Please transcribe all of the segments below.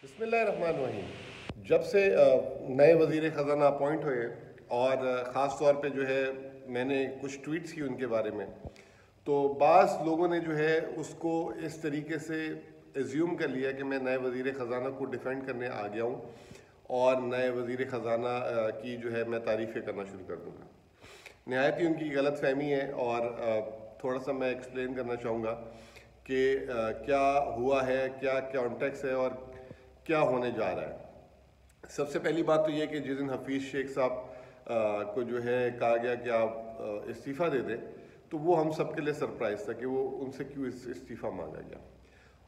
بسم اللہ الرحمن الرحیم۔ جب سے نئے وزیر خزانہ اپوائنٹ ہوئے اور خاص طور پہ جو ہے میں نے کچھ ٹویٹس کی ان کے بارے میں، تو بعض لوگوں نے جو ہے اس کو اس طریقے سے ایزیوم کر لیا کہ میں نئے وزیر خزانہ کو ڈیفینڈ کرنے آ گیا ہوں اور نئے وزیر خزانہ کی جو ہے میں تعریفیں کرنا شروع کر دوں گا۔ نہایت ہی ان کی غلط فہمی ہے اور تھوڑا سا میں ایکسپلین کرنا چاہوں گا کہ کیا ہوا ہے، کیا کانٹیکس ہے اور کیا ہونے جا رہا ہے۔ سب سے پہلی بات تو یہ کہ جس دن حفیظ شیخ صاحب کو جو ہے کہا گیا کہ آپ استعفیٰ دے دیں، تو وہ ہم سب کے لیے سرپرائز تھا کہ وہ ان سے کیوں استعفیٰ مانگا گیا۔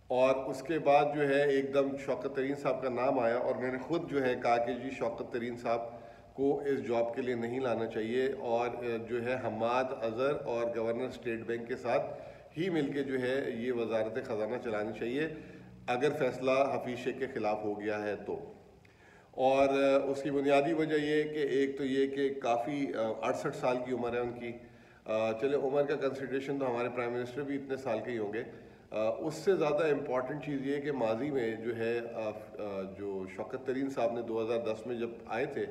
اور اس کے بعد جو ہے ایک دم شوکت ترین صاحب کا نام آیا اور میں نے خود جو ہے کہا کہ جی شوکت ترین صاحب کو اس جاب کے لیے نہیں لانا چاہیے اور جو ہے حماد اظہر اور گورنر اسٹیٹ بینک کے ساتھ ہی مل کے جو ہے یہ وزارت خزانہ چلانی چاہیے اگر فیصلہ حفیظ شیخ کے خلاف ہو گیا ہے تو۔ اور اس کی بنیادی وجہ یہ کہ ایک تو یہ کہ کافی 68 سال کی عمر ہے ان کی۔ چلے عمر کا کنسیڈریشن تو ہمارے پرائم منسٹر بھی اتنے سال کے ہی ہوں گے۔ اس سے زیادہ امپورٹنٹ چیز یہ کہ ماضی میں جو ہے جو شوکت ترین صاحب نے 2010 میں جب آئے تھے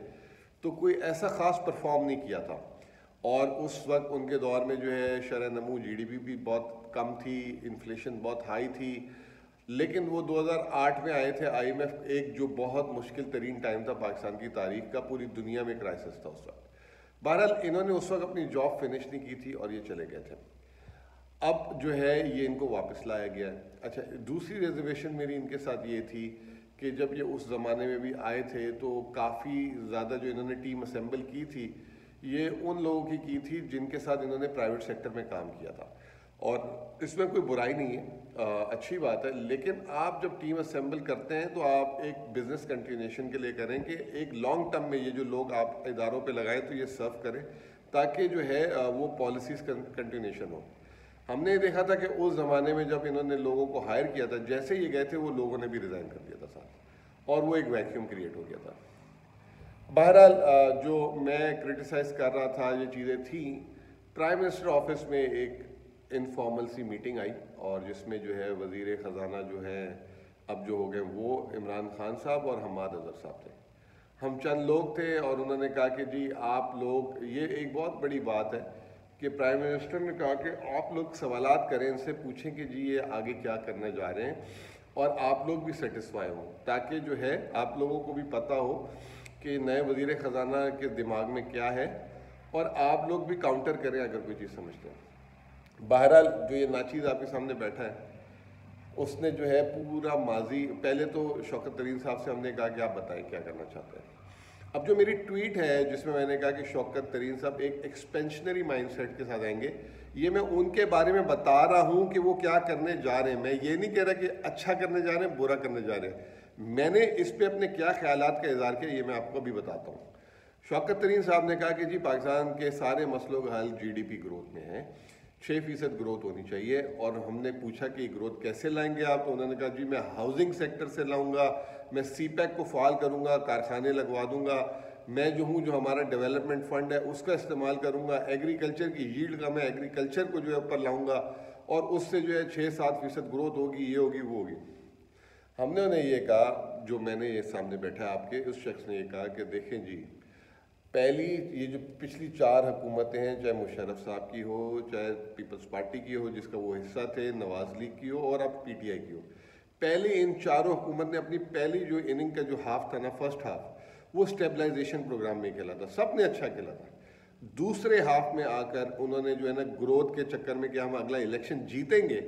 تو کوئی ایسا خاص پرفارم نہیں کیا تھا، اور اس وقت ان کے دور میں جو ہے شرح نمو جی ڈی پی بھی بہت کم تھی، انفلیشن بہت ہائی تھی، لیکن وہ 2008 میں آئے تھے آئی ایم ایف، ایک جو بہت مشکل ترین ٹائم تھا پاکستان کی تاریخ کا، پوری دنیا میں کرائسس تھا اس وقت۔ بہرحال انہوں نے اس وقت اپنی جاب فنش نہیں کی تھی اور یہ چلے گئے تھے۔ اب جو ہے یہ ان کو واپس لایا گیا ہے۔ اچھا، دوسری ریزرویشن میری ان کے ساتھ یہ تھی کہ جب یہ اس زمانے میں بھی آئے تھے تو کافی زیادہ جو انہوں نے ٹیم اسمبل کی تھی یہ ان لوگوں کی تھی جن کے ساتھ انہوں نے پرائیویٹ سیکٹر میں کام کیا تھا، اور اس میں کوئی برائی نہیں ہے، اچھی بات ہے، لیکن آپ جب ٹیم اسمبل کرتے ہیں تو آپ ایک بزنس کنٹینیوشن کے لیے کریں کہ ایک لانگ ٹرم میں یہ جو لوگ آپ اداروں پہ لگائیں تو یہ سرو کریں تاکہ جو ہے وہ پالیسیز کنٹینیوشن ہو۔ ہم نے یہ دیکھا تھا کہ اس زمانے میں جب انہوں نے لوگوں کو ہائر کیا تھا، جیسے یہ گئے تھے وہ لوگوں نے بھی ریزائن کر دیا تھا ساتھ، اور وہ ایک ویکیوم کریٹ ہو گیا تھا۔ بہرحال جو میں کرٹیسائز کر رہا تھا یہ چیزیں تھیں، پرائم منسٹر آفس میں ایک انفارمل سی میٹنگ آئی اور جس میں جو ہے وزیر خزانہ جو ہے اب جو ہو گئے وہ عمران خان صاحب اور حماد اظہر صاحب تھے۔ ہم چند لوگ تھے اور انہوں نے کہا کہ جی آپ لوگ، یہ ایک بہت بڑی بات ہے کہ پرائم منسٹر نے کہا کہ آپ لوگ سوالات کریں، ان سے پوچھیں کہ جی یہ آگے کیا کرنے جا رہے ہیں اور آپ لوگ بھی سیٹسفائی ہوں، تاکہ جو ہے آپ لوگوں کو بھی پتہ ہو کہ نئے وزیر خزانہ کے دماغ میں کیا ہے اور آپ لوگ بھی کاؤنٹر کریں اگر کوئی چیز سمجھتے ہیں۔ بہرحال جو یہ ناچیز آپ کے سامنے بیٹھا ہے اس نے جو ہے پورا ماضی، پہلے تو شوکت ترین صاحب سے ہم نے کہا کہ آپ بتائیں کیا کرنا چاہتے ہیں۔ اب جو میری ٹویٹ ہے جس میں نے کہا کہ شوکت ترین صاحب ایک ایکسپینشنری مائنڈ سیٹ کے ساتھ آئیں گے، یہ میں ان کے بارے میں بتا رہا ہوں کہ وہ کیا کرنے جا رہے ہیں، میں یہ نہیں کہہ رہا کہ اچھا کرنے جا رہے ہیں برا کرنے جا رہے ہیں، میں نے اس پہ اپنے کیا خیالات کا اظہار کیا یہ میں آپ کو بھی بتاتا ہوں۔ شوکت ترین صاحب نے کہا کہ جی پاکستان کے سارے مسئلوں کا حل جی ڈی پی گروتھ میں ہے، 6% گروتھ ہونی چاہیے، اور ہم نے پوچھا کہ یہ گروتھ کیسے لائیں گے آپ، تو انہوں نے کہا جی میں ہاؤسنگ سیکٹر سے لاؤں گا، میں سی پیک کو فعال کروں گا، کارخانے لگوا دوں گا، میں جو ہوں جو ہمارا ڈیولپمنٹ فنڈ ہے اس کا استعمال کروں گا، ایگریکلچر کی ییلڈ کا میں ایگریکلچر کو جو ہے اوپر لاؤں گا اور اس سے جو ہے 6-7% گروتھ ہوگی، یہ ہوگی وہ ہوگی۔ ہم نے انہیں یہ کہا، جو میں نے یہ سامنے بیٹھا آپ کے اس شخص نے یہ کہا کہ دیکھیں جی پہلی یہ جو پچھلی 4 حکومتیں ہیں، چاہے مشرف صاحب کی ہو، چاہے پیپلز پارٹی کی ہو جس کا وہ حصہ تھے، نواز لیگ کی ہو اور اب پی ٹی آئی کی ہو، پہلی ان چاروں حکومت نے اپنی پہلی جو اننگ کا جو ہاف تھا نا، فرسٹ ہاف، وہ اسٹیبلائزیشن پروگرام میں کھیلا تھا، سب نے اچھا کھیلا تھا۔ دوسرے ہاف میں آ کر انہوں نے جو ہے نا گروتھ کے چکر میں کہ ہم اگلا الیکشن جیتیں گے،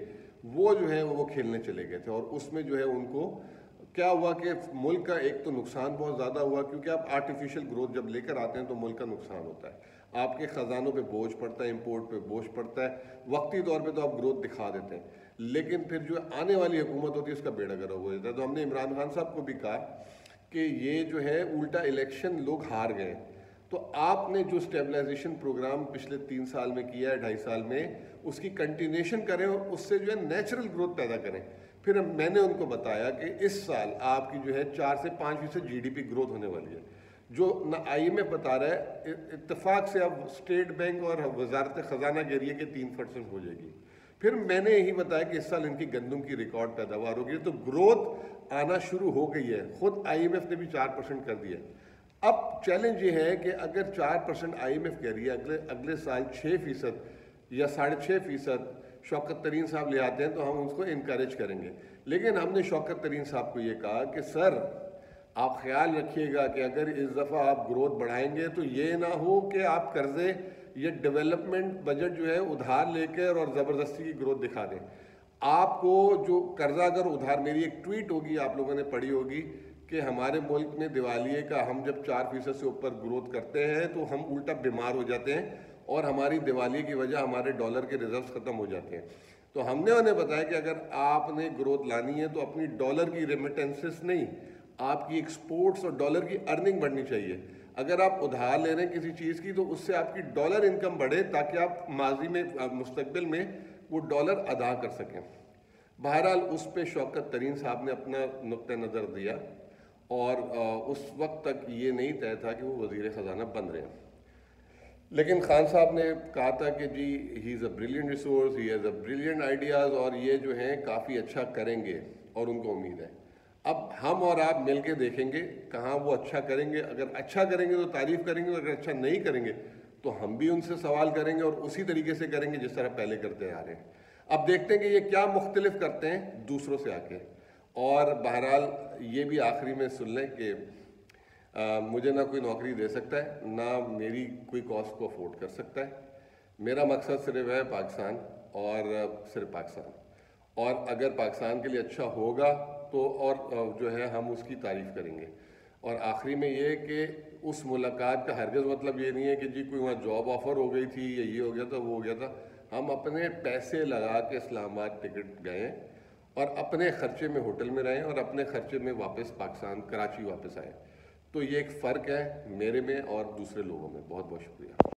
وہ جو ہے وہ کھیلنے چلے گئے تھے، اور اس میں جو ہے ان کو کیا ہوا کہ ملک کا ایک تو نقصان بہت زیادہ ہوا، کیونکہ آپ آرٹیفیشل گروتھ جب لے کر آتے ہیں تو ملک کا نقصان ہوتا ہے، آپ کے خزانوں پہ بوجھ پڑتا ہے، امپورٹ پہ بوجھ پڑتا ہے، وقتی طور پہ تو آپ گروتھ دکھا دیتے ہیں لیکن پھر جو آنے والی حکومت ہوتی ہے اس کا بیڑا گرک ہو جاتا ہے۔ تو ہم نے عمران خان صاحب کو بھی کہا کہ یہ جو ہے الٹا الیکشن لوگ ہار گئے، تو آپ نے جو اسٹیبلائزیشن پروگرام پچھلے 3 سال میں کیا ہے، 2.5 سال میں، اس کی کنٹینیوشن کریں اور اس سے جو ہے نیچرل گروتھ پیدا کریں۔ پھر میں نے ان کو بتایا کہ اس سال آپ کی جو ہے 4 سے 5% جی ڈی پی گروتھ ہونے والی ہے، جو نہ آئی ایم ایف بتا رہا ہے، اتفاق سے اب اسٹیٹ بینک اور وزارت خزانہ کہہ رہی ہے کہ 3% ہو جائے گی۔ پھر میں نے یہی بتایا کہ اس سال ان کی گندم کی ریکارڈ پیداوار ہوگی، تو گروتھ آنا شروع ہو گئی ہے، خود آئی ایم ایف نے بھی 4% کر دیا ہے۔ اب چیلنج یہ ہے کہ اگر 4% آئی ایم ایف کہہ رہی ہے، اگلے سال 6% یا 6.5% شوکت ترین صاحب لے آتے ہیں تو ہم اس کو انکریج کریں گے۔ لیکن ہم نے شوکت ترین صاحب کو یہ کہا کہ سر آپ خیال رکھیے گا کہ اگر اس دفعہ آپ گروتھ بڑھائیں گے تو یہ نہ ہو کہ آپ قرضے یہ ڈیولپمنٹ بجٹ جو ہے ادھار لے کر اور زبردستی کی گروتھ دکھا دیں۔ آپ کو جو قرضہ اگر ادھار، میری ایک ٹویٹ ہوگی آپ لوگوں نے پڑھی ہوگی کہ ہمارے ملک میں دیوالیے کا ہم جب 4% سے اوپر گروتھ کرتے ہیں تو ہم الٹا بیمار ہو جاتے ہیں اور ہماری دیوالیے کی وجہ ہمارے ڈالر کے ریزروز ختم ہو جاتے ہیں۔ تو ہم نے انہیں بتایا کہ اگر آپ نے گروتھ لانی ہے تو اپنی ڈالر کی ریمیٹنسز نہیں، آپ کی ایکسپورٹس اور ڈالر کی ارننگ بڑھنی چاہیے۔ اگر آپ ادھار لے رہے ہیں کسی چیز کی تو اس سے آپ کی ڈالر انکم بڑھے تاکہ آپ ماضی میں مستقبل میں وہ ڈالر ادا کر سکیں۔ بہرحال اس پہ شوکت ترین صاحب نے اپنا نقطہ نظر دیا اور اس وقت تک یہ نہیں طے تھا کہ وہ وزیر خزانہ بن رہے ہیں۔ لیکن خان صاحب نے کہا تھا کہ جی he is a brilliant resource, he has a brilliant ideas, اور یہ جو ہیں کافی اچھا کریں گے اور ان کو امید ہے۔ اب ہم اور آپ مل کے دیکھیں گے کہاں وہ اچھا کریں گے۔ اگر اچھا کریں گے تو تعریف کریں گے، اگر اچھا نہیں کریں گے تو ہم بھی ان سے سوال کریں گے اور اسی طریقے سے کریں گے جس طرح پہلے کرتے آ رہے ہیں۔ اب دیکھتے ہیں کہ یہ کیا مختلف کرتے ہیں دوسروں سے آ کے۔ اور بہرحال یہ بھی آخری میں سن لیں کہ مجھے نہ کوئی نوکری دے سکتا ہے، نہ میری کوئی کاسٹ کو افورڈ کر سکتا ہے۔ میرا مقصد صرف ہے پاکستان اور صرف پاکستان، اور اگر پاکستان کے لیے اچھا ہوگا تو اور جو ہے ہم اس کی تعریف کریں گے۔ اور آخری میں یہ کہ اس ملاقات کا ہرگز مطلب یہ نہیں ہے کہ جی کوئی وہاں جاب آفر ہو گئی تھی یا یہ ہو گیا تھا وہ ہو گیا تھا۔ ہم اپنے پیسے لگا کے اسلام آباد ٹکٹ گئے اور اپنے خرچے میں ہوٹل میں رہیں اور اپنے خرچے میں واپس پاکستان کراچی واپس آئے۔ تو یہ ایک فرق ہے میرے میں اور دوسرے لوگوں میں۔ بہت بہت شکریہ۔